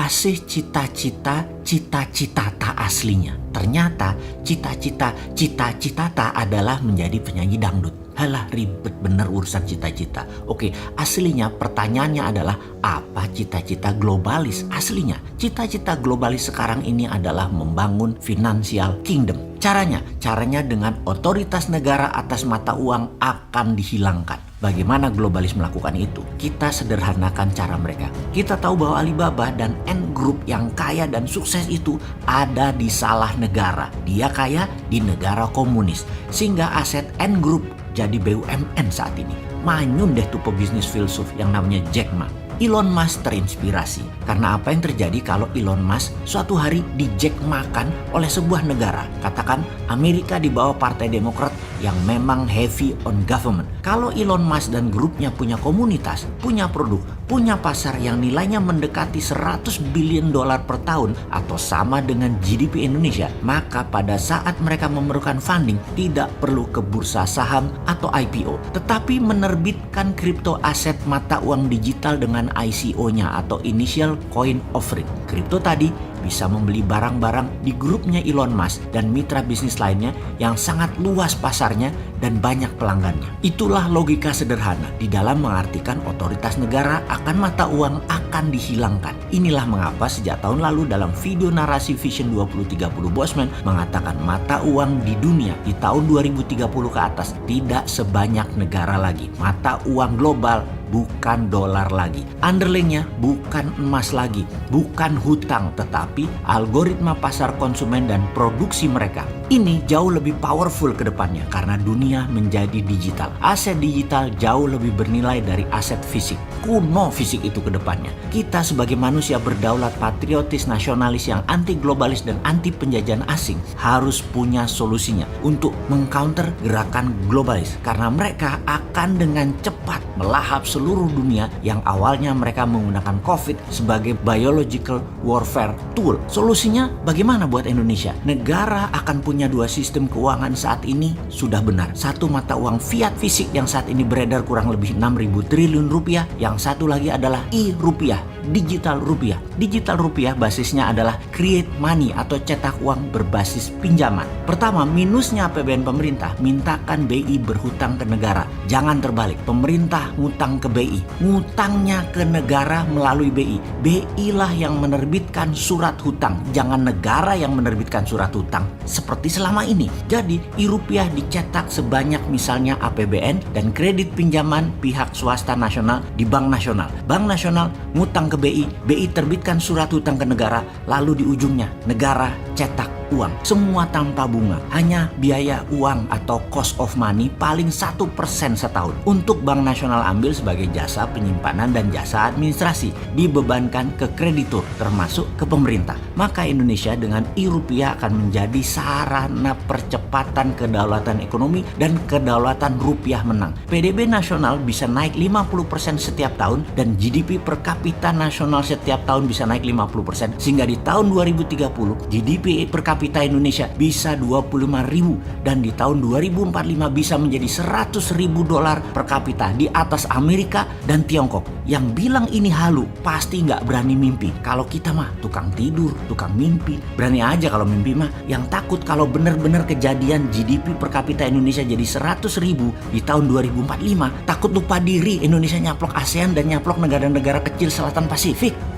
apa sih cita-cita tak aslinya? Ternyata cita-cita tak adalah menjadi penyanyi dangdut. Halah, ribet bener urusan cita-cita. Oke, aslinya pertanyaannya adalah apa cita-cita globalis aslinya? Cita-cita globalis sekarang ini adalah membangun financial kingdom. Caranya dengan otoritas negara atas mata uang akan dihilangkan. Bagaimana globalis melakukan itu? Kita sederhanakan cara mereka. Kita tahu bahwa Alibaba dan Ant Group yang kaya dan sukses itu ada di salah negara. Dia kaya di negara komunis. Sehingga aset Ant Group jadi BUMN saat ini. Manyun deh tuh pebisnis filsuf yang namanya Jack Ma. Elon Musk terinspirasi karena apa yang terjadi kalau Elon Musk suatu hari di Jack makan oleh sebuah negara. Katakan Amerika di bawah Partai Demokrat yang memang heavy on government. Kalau Elon Musk dan grupnya punya komunitas, punya produk, punya pasar yang nilainya mendekati 100 billion dolar per tahun atau sama dengan GDP Indonesia, maka pada saat mereka memerlukan funding tidak perlu ke bursa saham atau IPO, tetapi menerbitkan kripto aset mata uang digital dengan ICO-nya atau Initial Coin Offering. Kripto tadi bisa membeli barang-barang di grupnya Elon Musk dan mitra bisnis lainnya yang sangat luas pasarnya dan banyak pelanggannya. Itulah logika sederhana di dalam mengartikan otoritas negara akan mata uang akan dihilangkan. Inilah mengapa sejak tahun lalu dalam video narasi Vision 2030 Bosman mengatakan mata uang di dunia di tahun 2030 ke atas tidak sebanyak negara lagi. Mata uang global bukan dolar lagi. Underlyingnya bukan emas lagi, bukan hutang, tetapi algoritma pasar konsumen dan produksi mereka. Ini jauh lebih powerful ke depannya karena dunia menjadi digital. Aset digital jauh lebih bernilai dari aset fisik. Kuno fisik itu ke depannya. Kita sebagai manusia berdaulat, patriotis, nasionalis yang anti globalis dan anti penjajahan asing harus punya solusinya untuk mengcounter gerakan globalis karena mereka akan dengan cepat melahap seluruh dunia yang awalnya mereka menggunakan COVID sebagai biological warfare tool. Solusinya bagaimana buat Indonesia? Negara akan punya dua sistem keuangan saat ini sudah benar. Satu mata uang fiat fisik yang saat ini beredar kurang lebih 6.000 triliun rupiah. Yang satu lagi adalah e-rupiah, digital rupiah. Digital rupiah basisnya adalah create money atau cetak uang berbasis pinjaman. Pertama, minusnya APBN pemerintah, mintakan BI berhutang ke negara. Jangan terbalik, pemerintah ngutang ke BI. Ngutangnya ke negara melalui BI. BI lah yang menerbitkan surat hutang, jangan negara yang menerbitkan surat hutang seperti selama ini. Jadi e-rupiah dicetak sebanyak misalnya APBN dan kredit pinjaman pihak swasta nasional di Bank Nasional. Bank Nasional ngutang ke BI, BI terbitkan surat hutang ke negara, lalu di ujungnya negara cetak uang. Semua tanpa bunga, hanya biaya uang atau cost of money paling 1% setahun. Untuk Bank Nasional ambil sebagai jasa penyimpanan dan jasa administrasi, dibebankan ke kreditur termasuk ke pemerintah. Maka Indonesia dengan e-rupiah akan menjadi sarana percepatan kedaulatan ekonomi dan kedaulatan rupiah menang. PDB nasional bisa naik 50% setiap tahun dan GDP per kapita nasional setiap tahun bisa naik 50% sehingga di tahun 2030 GDP per kapita Indonesia bisa 25.000 dan di tahun 2045 bisa menjadi 100.000 dolar per kapita di atas Amerika dan Tiongkok. Yang bilang ini halu pasti nggak berani mimpi. Kalau kita mah tukang tidur, tukang mimpi. Berani aja kalau mimpi mah. Yang takut kalau benar-benar kejadian GDP per kapita Indonesia jadi 100.000 di tahun 2045, takut lupa diri Indonesia nyaplok ASEAN dan nyaplok negara-negara kecil selatan Pasifik.